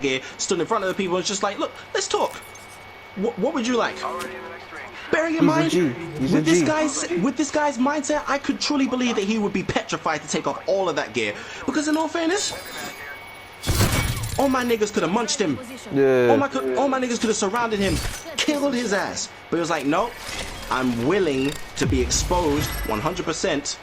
gear, stood in front of the people, and just like, look, let's talk. What would you like? Bearing in mind, with this guy's mindset, I could truly believe that he would be petrified to take off all of that gear. Because in all fairness, all my niggas could have munched him. Yeah. All my niggas could have surrounded him, killed his ass. But he was like, no, I'm willing to be exposed 100%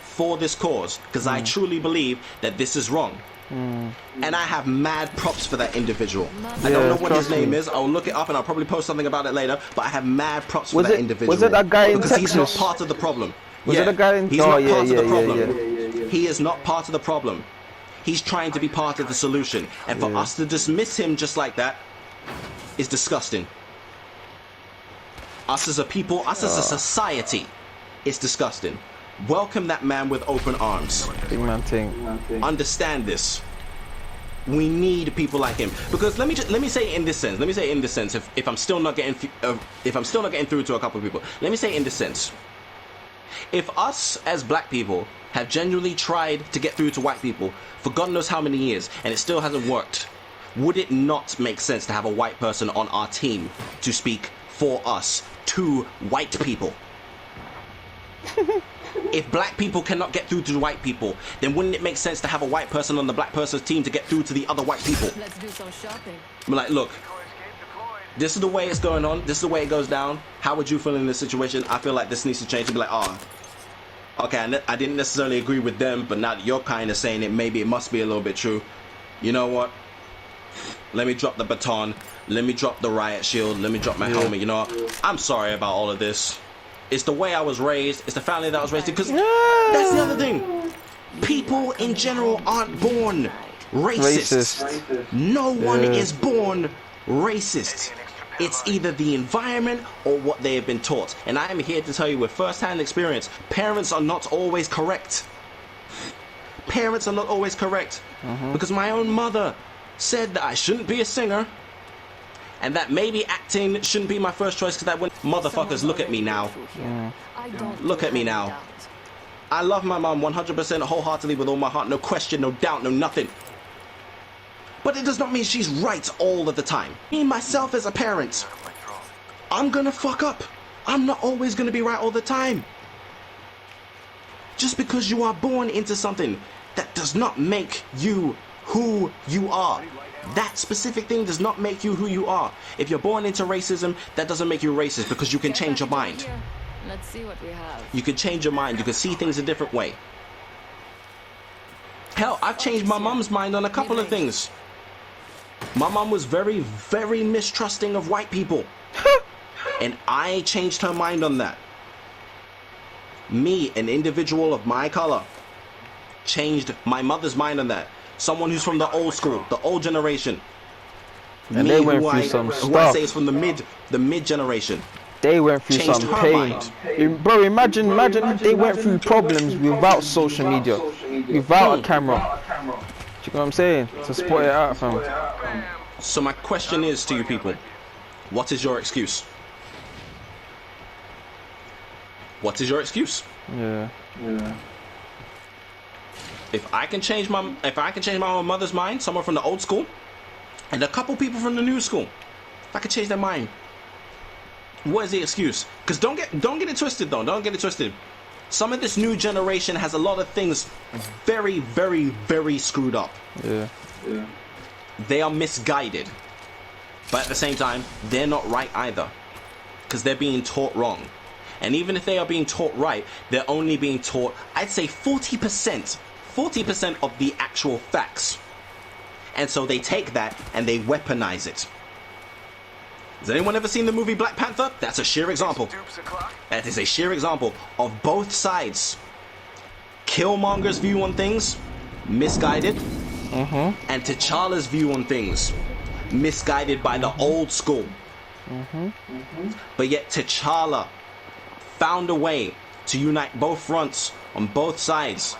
for this cause. Because I truly believe that this is wrong. And I have mad props for that individual. I don't know what his name is. I'll look it up and I'll probably post something about it later. But I have mad props for that individual. Was it that guy in because Texas? He's not part of the problem. Was it a guy in? He's not part of the problem. He is not part of the problem. He's trying to be part of the solution. And for us to dismiss him just like that is disgusting. Us as a people, us as a society, it's disgusting. Welcome that man with open arms. Big man thing. Understand this. We need people like him. Because let me say it in this sense. Let me say it in this sense. If I'm still not getting through to a couple of people, let me say it in this sense. If us as black people have genuinely tried to get through to white people for God knows how many years and it still hasn't worked, would it not make sense to have a white person on our team to speak for us to white people? If black people cannot get through to the white people, then wouldn't it make sense to have a white person on the black person's team to get through to the other white people? Let's do some shopping. I'm like, look, this is the way it's going on. This is the way it goes down. How would you feel in this situation? I feel like this needs to change. To be like, okay, I didn't necessarily agree with them, but now that you're kind of saying it, maybe it must be a little bit true. You know what? Let me drop the baton. Let me drop the riot shield. Let me drop my helmet. You know what? I'm sorry about all of this. It's the way I was raised. It's the family that I was raised in. Because that's the other thing. People in general aren't born racist. No one is born racist. It's either the environment or what they have been taught. And I am here to tell you with first-hand experience, parents are not always correct. Parents are not always correct. Because my own mother said that I shouldn't be a singer. And that maybe acting shouldn't be my first choice because that when motherfuckers look at me now. Look at me now. I love my mom 100% wholeheartedly with all my heart. No question, no doubt, no nothing. But it does not mean she's right all of the time. Me, myself as a parent, I'm gonna fuck up. I'm not always gonna be right all the time. Just because you are born into something, that does not make you who you are. That specific thing does not make you who you are. If you're born into racism, that doesn't make you racist because you can change your mind. Let's see what we have. You can change your mind. You can see things a different way. Hell, I've changed my mom's mind on a couple of things. My mom was very, very mistrusting of white people. And I changed her mind on that. Me, an individual of my color, changed my mother's mind on that. Someone who's from the old school, the old generation. And me, they went through some who I stuff. say is from the mid generation. They went through Changed some her pain. Bro, imagine they went through problems without social media, without a camera. Do you know what I'm saying? To spot it out from. So my question is to you people, what is your excuse? What is your excuse? Yeah. If I can change my own mother's mind, someone from the old school, and a couple people from the new school, if I can change their mind, what is the excuse? Because don't get it twisted though. Don't get it twisted. Some of this new generation has a lot of things very, very, very screwed up. Yeah. They are misguided, but at the same time, they're not right either, because they're being taught wrong. And even if they are being taught right, they're only being taught, I'd say 40% of the actual facts. And so they take that and they weaponize it. Has anyone ever seen the movie Black Panther? That's a sheer example. That is a sheer example of both sides. Killmonger's view on things, misguided. And T'Challa's view on things, misguided by the old school. But yet T'Challa found a way to unite both fronts on both sides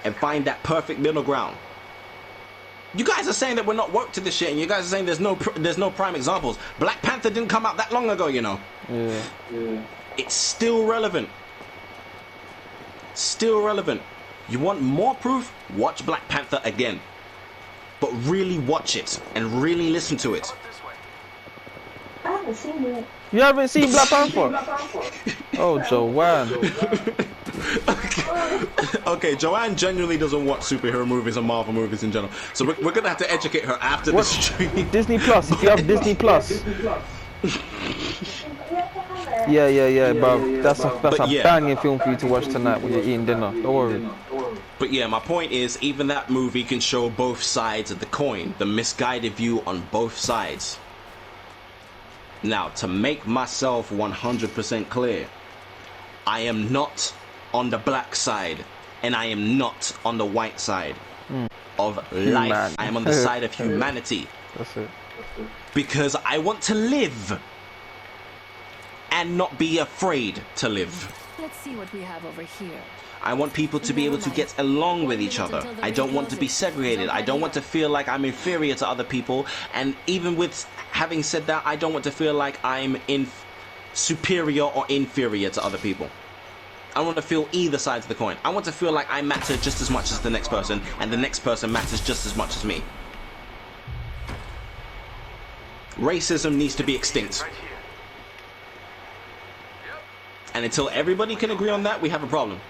and find that perfect middle ground. You guys are saying that we're not woke to this shit, and you guys are saying there's no prime examples. Black Panther didn't come out that long ago, you know. Yeah. It's still relevant. Still relevant. You want more proof? Watch Black Panther again. but really watch it and really listen to it. I haven't seen it. You haven't seen Black Panther? Oh, Joanne. Okay, Joanne genuinely doesn't watch superhero movies and Marvel movies in general, so we're gonna have to educate her after this stream. Disney Plus. If you have Disney Plus. Yeah, bro. That's a yeah. banging film for you to watch tonight when you're eating dinner. Don't worry. But yeah, my point is, even that movie can show both sides of the coin, the misguided view on both sides. Now, to make myself 100% clear, I am not on the black side, and I am not on the white side of life. I am on the side of humanity. That's it. Because I want to live and not be afraid to live. Let's see what we have over here. I want people to be able to get along with each other. I don't want to be segregated. I don't want to feel like I'm inferior to other people. And even with having said that, I don't want to feel like I'm superior or inferior to other people. I want to feel either sides of the coin. I want to feel like I matter just as much as the next person, and the next person matters just as much as me. Racism needs to be extinct. And until everybody can agree on that, we have a problem.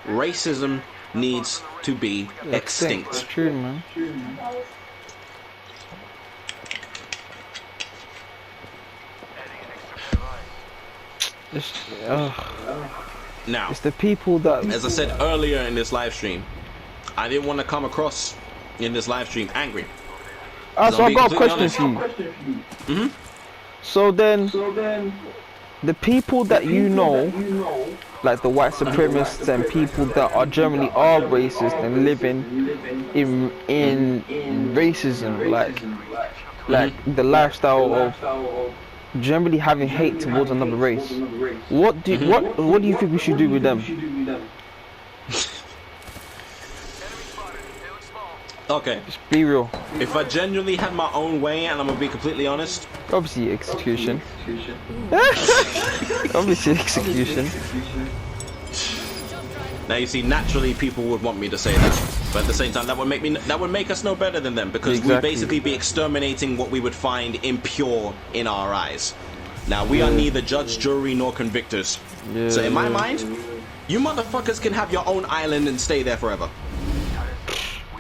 Racism needs to be extinct. It's true, man. Now, It's the people that. as I said earlier in this live stream, I didn't want to come across in this live stream angry. So I got a completely question for you. So then, the people that you know, like the white supremacists and people that are generally are racist and living in racism, like the lifestyle of generally having hate towards another race. What do you think we should do with them? Okay, Just be real. if I genuinely had my own way, and I'm gonna be completely honest, Obviously execution. Obviously execution. now you see, naturally people would want me to say that, but at the same time, that would make us no better than them, because we'd Exactly. basically be exterminating what we would find impure in our eyes. Now, we are neither judge, jury, nor convictors. So in my mind, you motherfuckers can have your own island and stay there forever.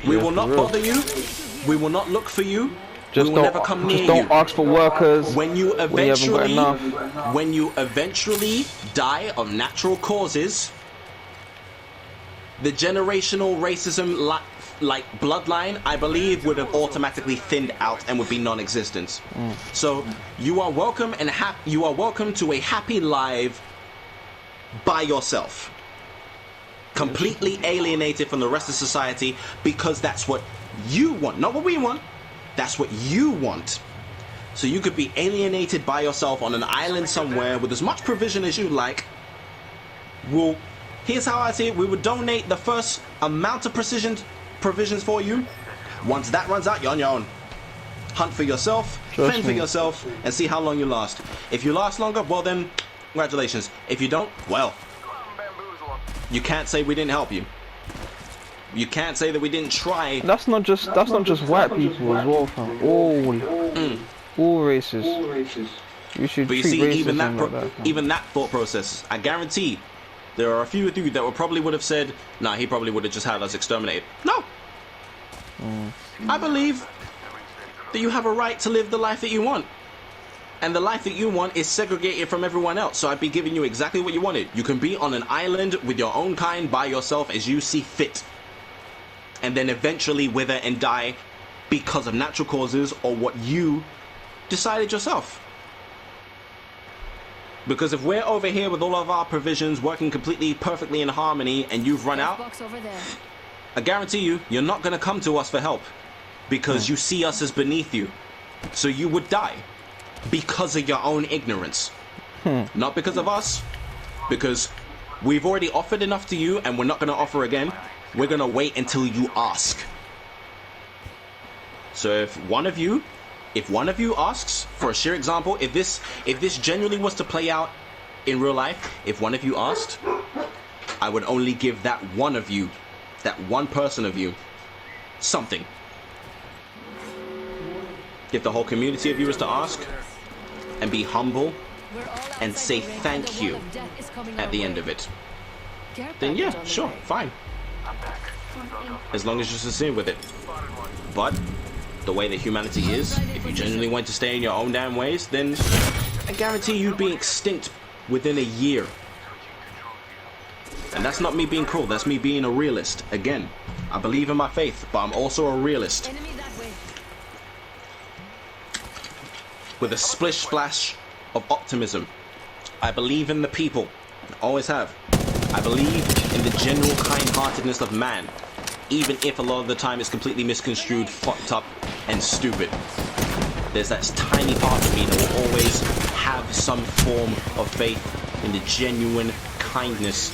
We will not bother you. We will not look for you. We will never come near you. Don't ask for workers When you when you haven't got eventually, enough. when you eventually die of natural causes, the generational racism like bloodline, I believe, would have automatically thinned out and would be non-existent. So you are welcome and you are welcome to a happy life by yourself, completely alienated from the rest of society, because that's what you want, not what we want. That's what you want. So you could be alienated by yourself on an island somewhere with as much provision as you like. Well, here's how I see it. We would donate the first amount of provisions for you. Once that runs out, you're on your own. Hunt for yourself, fend for yourself, and see how long you last. If you last longer, well then, congratulations. If you don't, well, you can't say we didn't help you. You can't say that we didn't try. That's not just white people as well, fam. All races. You should But you treat see, racism like that, fam. even that thought process, I guarantee there are a few of you that probably would have said, nah, he probably would have just had us exterminated. No. I believe that you have a right to live the life that you want. And the life that you want is segregated from everyone else. So I'd be giving you exactly what you wanted. You can be on an island with your own kind by yourself as you see fit. And then eventually wither and die because of natural causes or what you decided yourself. Because if we're over here with all of our provisions working completely perfectly in harmony and you've run out, Box over there. I guarantee you're not going to come to us for help because you see us as beneath you. So you would die because of your own ignorance. Not because of us, because we've already offered enough to you and we're not going to offer again. We're going to wait until you ask. So if one of you asks, for a sheer example, if this genuinely was to play out in real life, if one of you asked, I would only give that one of you, that one person of you, something. if the whole community of you was to ask and be humble We're all and outside say the ring, and thank the you wall of death is coming at our the way. end of it, Care then package yeah, on the sure, way. fine. As long as you're sincere with it. But the way that humanity is, if you genuinely want to stay in your own damn ways, then I guarantee you'd be extinct within a year. And that's not me being cruel, that's me being a realist. Again, I believe in my faith, but I'm also a realist. Enemy that way. With a splish splash of optimism. I believe in the people. I always have. I believe in the general kind-heartedness of man. Even if a lot of the time it's completely misconstrued, fucked up, and stupid. There's that tiny part of me that will always have some form of faith in the genuine kindness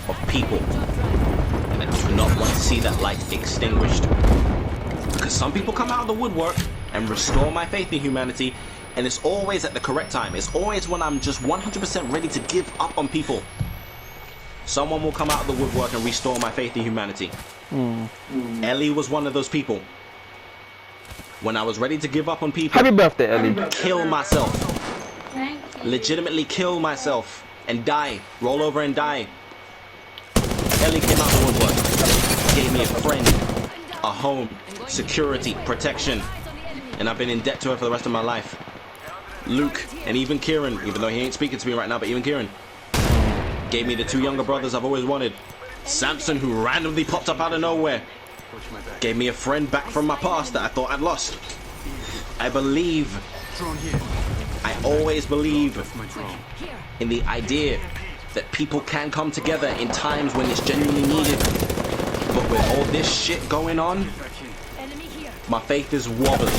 of people. And I do not want to see that light extinguished. Because some people come out of the woodwork and restore my faith in humanity, and it's always at the correct time. It's always when I'm just 100% ready to give up on people. Someone will come out of the woodwork and restore my faith in humanity. Ellie was one of those people. When I was ready to give up on people, Happy birthday, Ellie. kill myself, Thank you. legitimately kill myself and die, roll over and die. Ellie came out of the woodwork, gave me a friend, a home, security, protection, and I've been in debt to her for the rest of my life. Luke and even Kieran, even though he ain't speaking to me right now, but even Kieran gave me the 2 younger brothers I've always wanted. Samson, who randomly popped up out of nowhere, gave me a friend back from my past that I thought I'd lost. I believe, I always believe in the idea that people can come together in times when it's genuinely needed. But with all this shit going on, Enemy here. my faith is wobbling.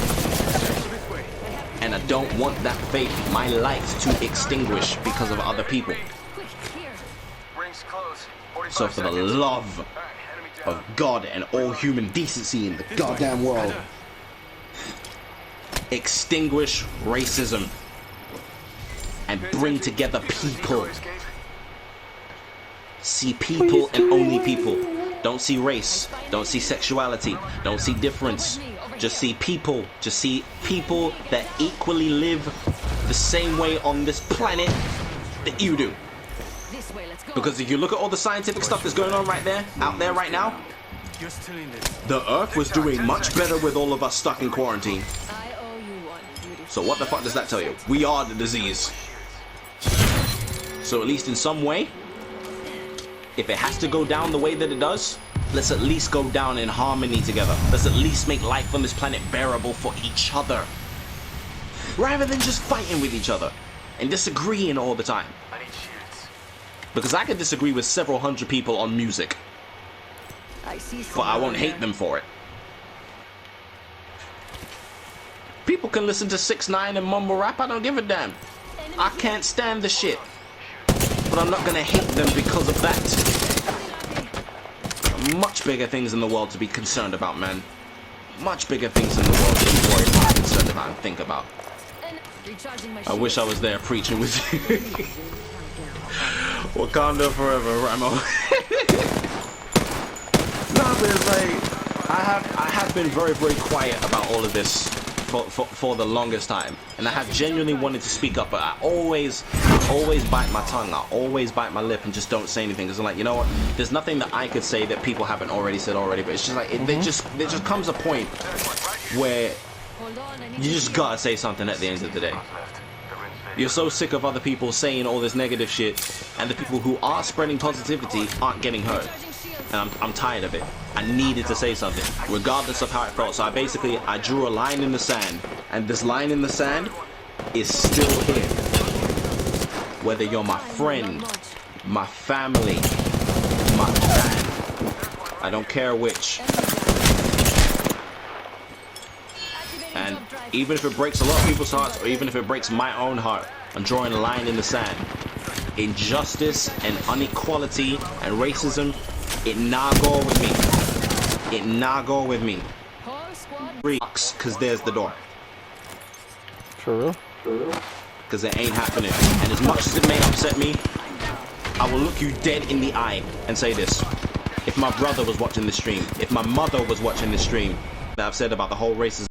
And I don't want that faith, my light, to extinguish because of other people. Quick, here. Rings close. 45 So for the seconds. love All right, enemy of down. God and all human decency in the goddamn world, extinguish racism and bring together people. Escape. See people and only people. Don't see race. Don't see sexuality. Don't see difference. Just see people. Just see people that equally live the same way on this planet that you do. This way, let's go. Because if you look at all the scientific stuff that's going on right there, out there right now, You're still in this. the Earth was doing much better with all of us stuck in quarantine. I owe you one, beautiful. So what the fuck does that tell you? We are the disease. So at least in some way, if it has to go down the way that it does, let's at least go down in harmony together. Let's at least make life on this planet bearable for each other. Rather than just fighting with each other and disagreeing all the time. I need shields. Because I could disagree with several hundred people on music, I see but I won't someone hate there. them for it. People can listen to 6ix9ine and mumble rap, I don't give a damn. I can't stand the shit. But I'm not gonna hate them because of that. Much bigger things in the world to be concerned about, man. Much bigger things in the world to be worried about, concerned about, and think about. Recharging my I wish I shield. was there preaching with you. Wakanda forever, Ramo. No, but it's like I have been very, very quiet about all of this for the longest time, and I have genuinely wanted to speak up, but I always bite my tongue. I always bite my lip and just don't say anything because I'm like, you know what? There's nothing that I could say that people haven't already said already. But it's just like there just comes a point where Hold on, I need you to just heal. gotta say something at the end of the day. Left. The rings fade. You're so sick of other people saying all this negative shit, and the people who are spreading positivity aren't getting hurt. Recharging shield. And I'm tired of it. I needed to say something, regardless of how it felt. So I drew a line in the sand, and this line in the sand is still here. Whether you're my friend, my family, my fan, I don't care which. And even if it breaks a lot of people's hearts, or even if it breaks my own heart, I'm drawing a line in the sand. Injustice and inequality and racism, it nah go with me. It nah go with me. Whole squad. Because there's the door. For real? Because it ain't happening. And as much as it may upset me, I will look you dead in the eye and say this. If my brother was watching this stream, if my mother was watching this stream, that I've said about the whole racism